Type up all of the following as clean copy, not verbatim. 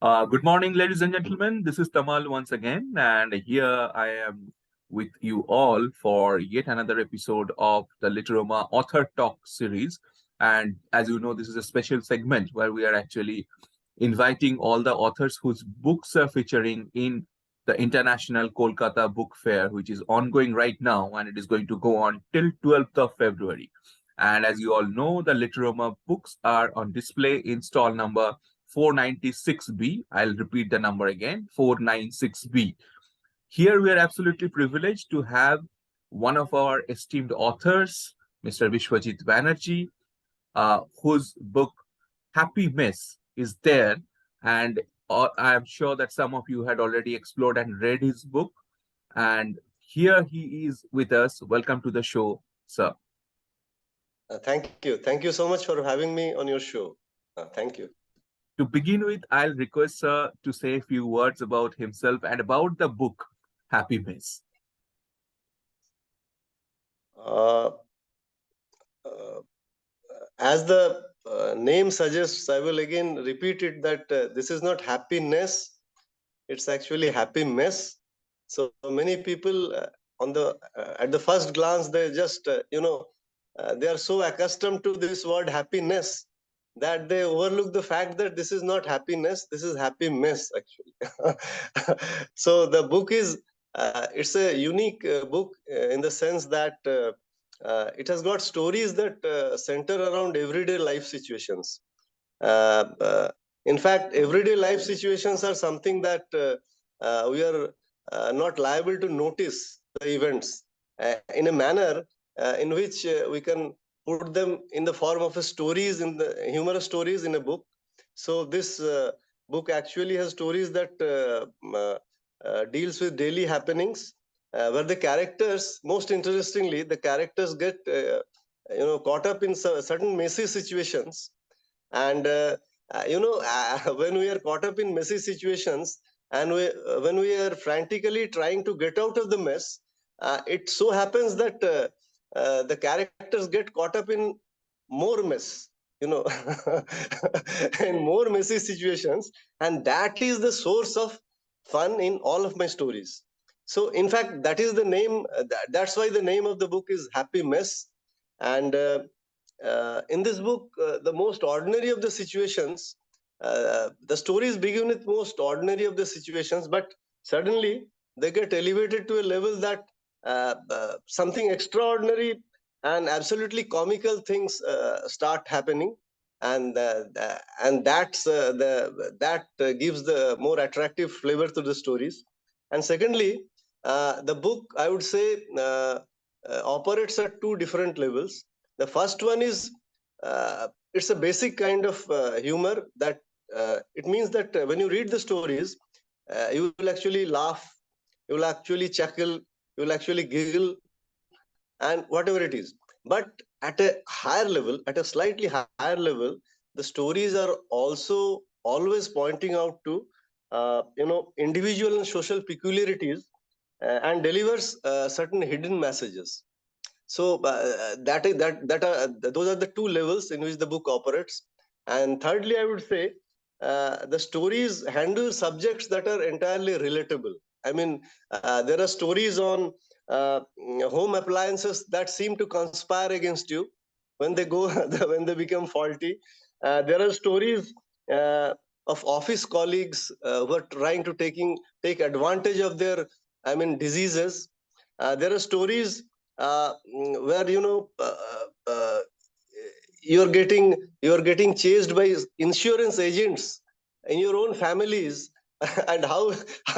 Good morning, ladies and gentlemen. This is Tamal once again, and here I am with you all for yet another episode of the Literoma Author Talk series. And as you know, this is a special segment where we are actually inviting all the authors whose books are featuring in the International Kolkata Book Fair, which is ongoing right now, and it is going to go on till 12th of February. And as you all know, the Literoma books are on display in stall number 496B. I'll repeat the number again, 496B. Here we are absolutely privileged to have one of our esteemed authors, Mr. Biswajit Banerji, whose book Happy Mess is there. And I am sure that some of you had already explored and read his book. And here he is with us. Welcome to the show, sir. Thank you. Thank you so much for having me on your show. Thank you. To begin with, I'll request sir to say a few words about himself and about the book Happy Mess. Uh, uh, as the name suggests, I will again repeat it that this is not happiness, it's actually happy mess. So many people on the at the first glance, they just they are so accustomed to this word happiness that they overlook the fact that this is not happiness, this is happy mess actually. So the book is it's a unique book in the sense that it has got stories that center around everyday life situations. uh, uh, in fact, everyday life situations are something that we are not liable to notice the events in a manner in which we can put them in the form of a stories, in the humorous stories in a book. So this book actually has stories that deals with daily happenings, where the characters, most interestingly, the characters get caught up in certain messy situations. And when we are caught up in messy situations, and when we are frantically trying to get out of the mess, it so happens that the characters get caught up in more mess, you know, in more messy situations, and that is the source of fun in all of my stories. So in fact, that is the name, that's why the name of the book is Happy Mess. And in this book, the most ordinary of the situations, the stories begin with most ordinary of the situations, but suddenly they get elevated to a level that something extraordinary and absolutely comical things start happening, and that gives the more attractive flavor to the stories. And secondly, the book, I would say, operates at two different levels. The first one is it's a basic kind of humor that it means that when you read the stories, you will actually laugh, you will actually chuckle, you will actually giggle, and whatever it is. But at a higher level, at a slightly higher level, the stories are also always pointing out to individual and social peculiarities, and delivers certain hidden messages. So that are those are the two levels in which the book operates. And thirdly, I would say the stories handle subjects that are entirely relatable. I mean, there are stories on home appliances that seem to conspire against you when they go when they become faulty. There are stories of office colleagues who are trying to take advantage of their, I mean, diseases. There are stories where you're getting chased by insurance agents in your own families, and how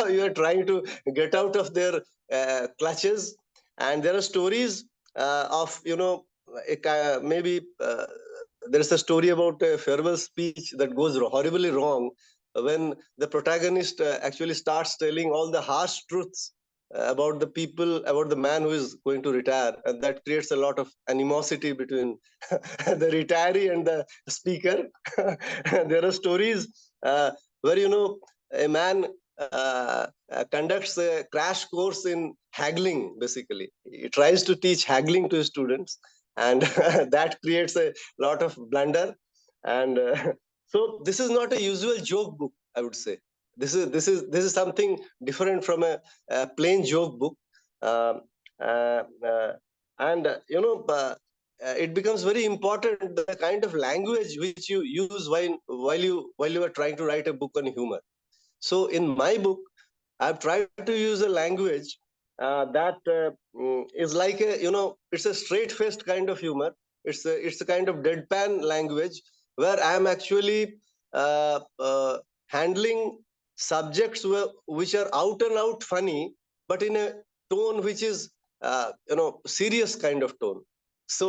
you are trying to get out of their clutches. And there are stories of maybe there is a story about a farewell speech that goes horribly wrong when the protagonist actually starts telling all the harsh truths about the people, about the man who is going to retire, and that creates a lot of animosity between the retiree and the speaker. There are stories where a man conducts a crash course in haggling. Basically, he tries to teach haggling to his students, and that creates a lot of blunder. And so this is not a usual joke book. I would say. This is something different from a plain joke book. Um, uh, uh, and it becomes very important the kind of language which you use while you are trying to write a book on humor. So in my book, I've tried to use a language that is like it's a straight-faced kind of humor. It's a kind of deadpan language where I'm actually handling subjects which are out and out funny, but in a tone which is serious kind of tone. So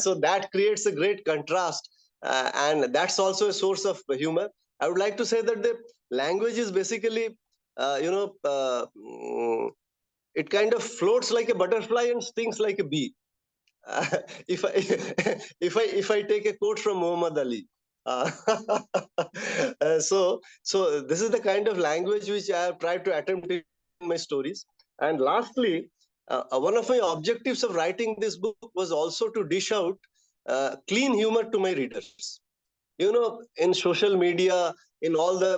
so that creates a great contrast, and that's also a source of humor. I would like to say that the language is basically uh, you know, uh, mm, it kind of floats like a butterfly and stings like a bee. Uh, if I if I take a quote from Muhammad Ali, uh, so this is the kind of language which I have tried to attempt in my stories. And lastly, one of my objectives of writing this book was also to dish out clean humor to my readers. In social media, in all the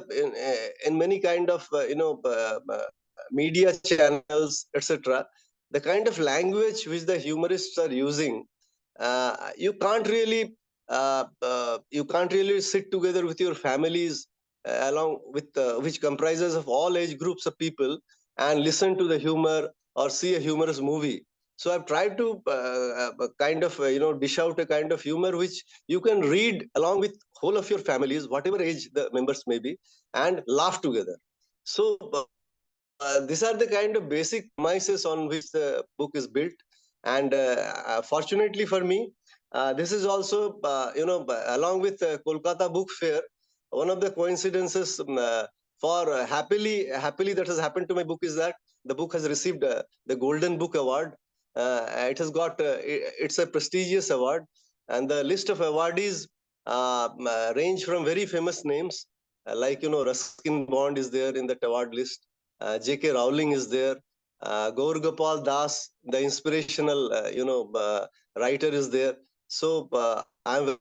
in many kind of media channels, etc., the kind of language which the humorists are using, you can't really sit together with your families along with which comprises of all age groups of people and listen to the humor or see a humorous movie. So I've tried to kind of dish out a kind of humor which you can read along with whole of your families, whatever age the members may be, and laugh together. So these are the kind of basic premises on which the book is built. And fortunately for me, this is also, along with Kolkata Book Fair, one of the coincidences for happily that has happened to my book is that the book has received the Golden Book Award. It has got, it's a prestigious award, and the list of awardees range from very famous names, like, Ruskin Bond is there in that award list. J.K. Rowling is there. Gaur Gopal Das, the inspirational, writer, is there. So I'm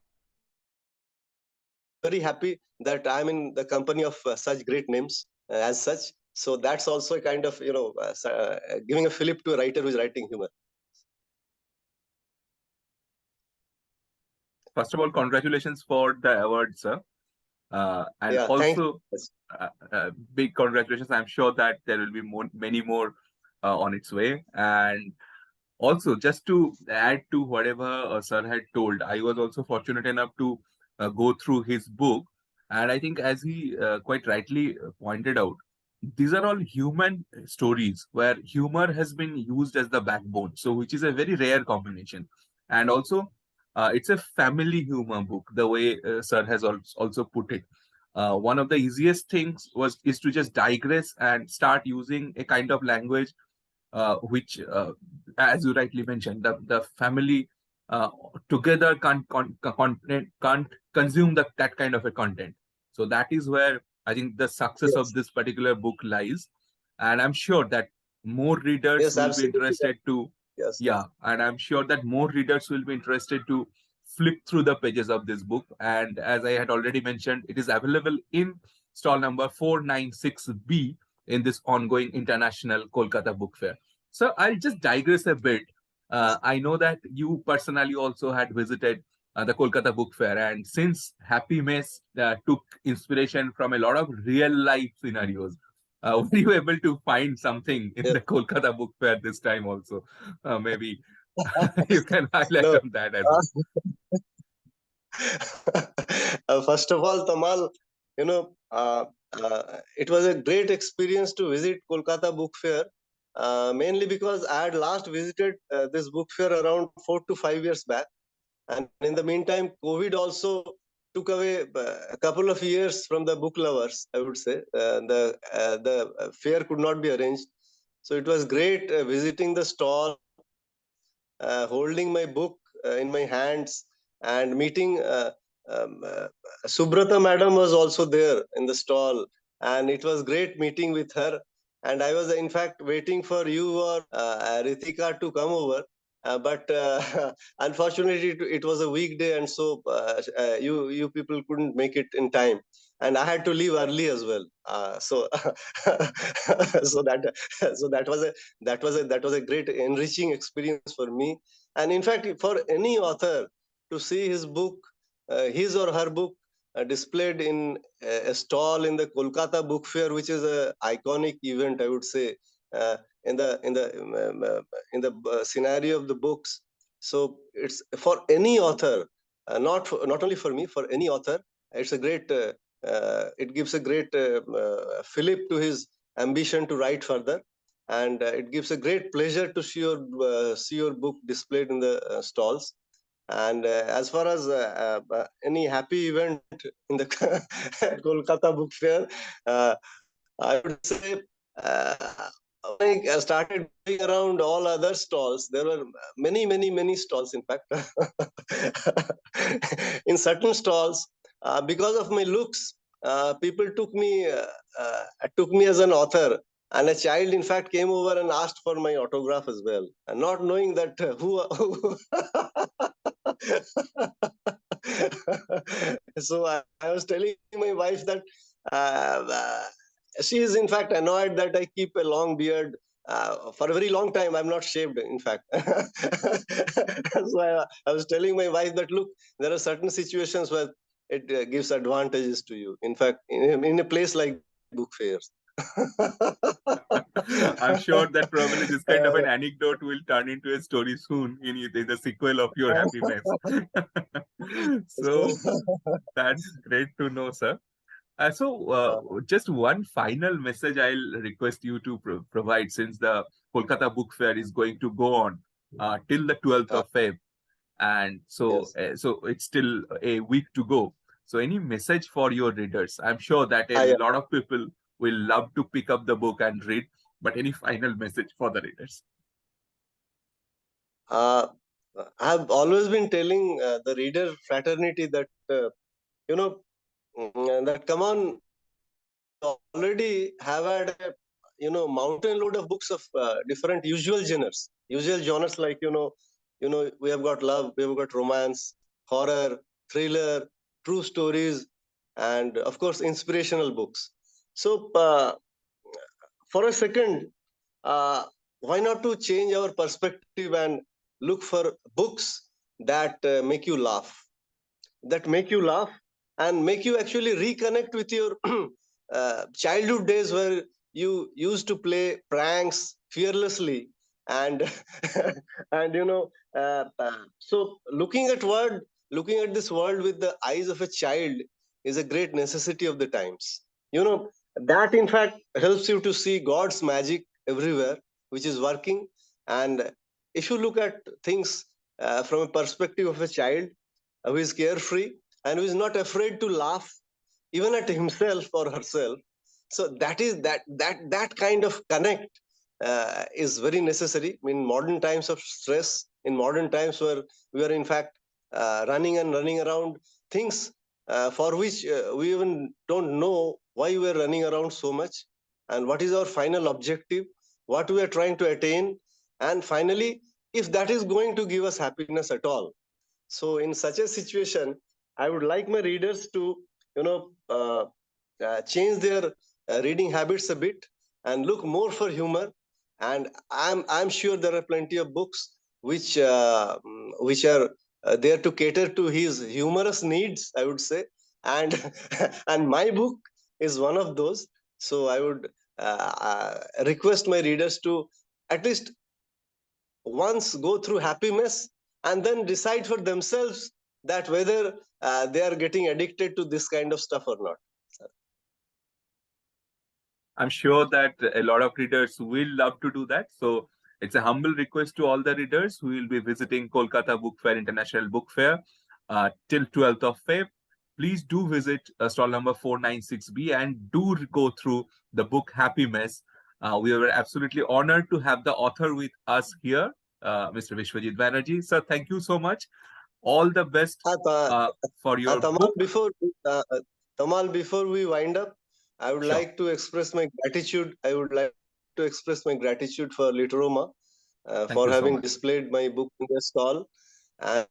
very happy that I'm in the company of such great names as such. So that's also a kind of, giving a fillip to a writer who is writing humor. First of all, congratulations for the award, sir. And Yeah, thank you. also, big congratulations. I'm sure that there will be many more on its way. And also, just to add to whatever sir had told, I was also fortunate enough to go through his book. And I think, as he quite rightly pointed out, these are all human stories where humor has been used as the backbone. So, which is a very rare combination. And also, it's a family humor book, the way sir has also put it. One of the easiest things is to just digress and start using a kind of language which, as you rightly mentioned, the family uh, together can't consume that kind of a content. So that is where I think the success of Yes, this particular book lies, and I'm sure that more readers yes, will be absolutely. interested to, Yes, yeah, and I'm sure that more readers will be interested to flip through the pages of this book. And as I had already mentioned, it is available in stall number 496B in this ongoing international Kolkata Book Fair. So I'll just digress a bit. I know that you personally also had visited the Kolkata Book Fair, and since Happy Mess took inspiration from a lot of real life scenarios, were you able to find something in yes. the Kolkata Book Fair this time also? Maybe you can highlight No. on that as well. First of all, Tamal, it was a great experience to visit Kolkata Book Fair, mainly because I had last visited this book fair around 4 to 5 years back. And in the meantime, COVID also took away a couple of years from the book lovers, I would say. The fair could not be arranged. So it was great visiting the stall, holding my book in my hands, and meeting um, uh, Subrata madam was also there in the stall, and it was great meeting with her. And I was in fact waiting for you or Ritika to come over, but unfortunately it was a weekday, and so you people couldn't make it in time. and I had to leave early as well. So so that was a great enriching experience for me. And in fact, for any author to see his book, his or her book, displayed in a stall in the Kolkata book fair, which is a iconic event, I would say, uh, in the scenario of the books. So it's for any author, not only for me, for any author. It's a great. It gives a great fillip to his ambition to write further, and it gives a great pleasure to see your book displayed in the stalls. And as far as any happy event in the Kolkata book fair, I would say, when I started going around all other stalls, there were many, many, many stalls, in fact. In certain stalls, because of my looks, people took me as an author, and a child, in fact, came over and asked for my autograph as well, and not knowing that who. So I was telling my wife that uh, uh, she is, in fact, annoyed that I keep a long beard. For a very long time, I'm not shaved, in fact. So I was telling my wife that, look, there are certain situations where it gives advantages to you. In fact, in a place like book fairs. I'm sure that probably this kind of Uh, an anecdote will turn into a story soon in the sequel of your happy mess. So that's great to know, sir. Just one final message I'll request you to provide, since the Kolkata Book Fair is going to go on till the 12th uh, of Feb, and yes. so it's still a week to go. So any message for your readers? I'm sure that a I, lot of people will love to pick up the book and read, but any final message for the readers? uh, I've always been telling the reader fraternity that, you know, that come on, we already have had a mountain load of books of different usual genres, like, we have got love, we have got romance, horror, thriller, true stories, and of course inspirational books. So for a second, uh, why not to change our perspective and look for books that make you laugh and make you actually reconnect with your childhood days, where you used to play pranks fearlessly, and so looking at this world with the eyes of a child is a great necessity of the times. you know that, in fact, helps you to see God's magic everywhere, which is working. And if you look at things from a perspective of a child, who is carefree and who is not afraid to laugh even at himself or herself. So that kind of connect is very necessary in modern times of stress, in modern times where we are, in fact, running around things for which we even don't know why we are running around so much, and what is our final objective, what we are trying to attain, and finally, if that is going to give us happiness at all. So in such a situation, I would like my readers to, change their reading habits a bit and look more for humor. And I'm sure there are plenty of books which are there to cater to his humorous needs, I would say. And and my book is one of those. So I would request my readers to at least once go through happy mess and then decide for themselves that whether they are getting addicted to this kind of stuff or not. I'm sure that a lot of readers will love to do that. So it's a humble request to all the readers who will be visiting Kolkata Book Fair, International Book Fair, till 12th of Feb. Please do visit stall number 496B and do go through the book Happy Mess. We were absolutely honored to have the author with us here, Mr. Biswajit Banerji. Sir, thank you so much. All the best Uh, uh, uh, for your Tamal, book. before we wind up, I would Sure. like to express my gratitude. I would like to express my gratitude for Literoma Thank for you so having much. displayed my book in the stall. And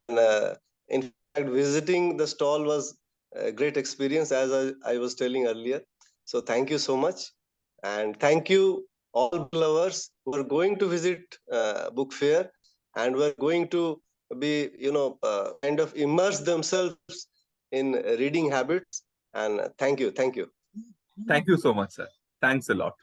in fact, visiting the stall was a great experience, as I was telling earlier. So thank you so much, and thank you all book lovers who are going to visit book fair, and who are going to be, kind of immerse themselves in reading habits. And thank you. Thank you so much, sir. Thanks a lot.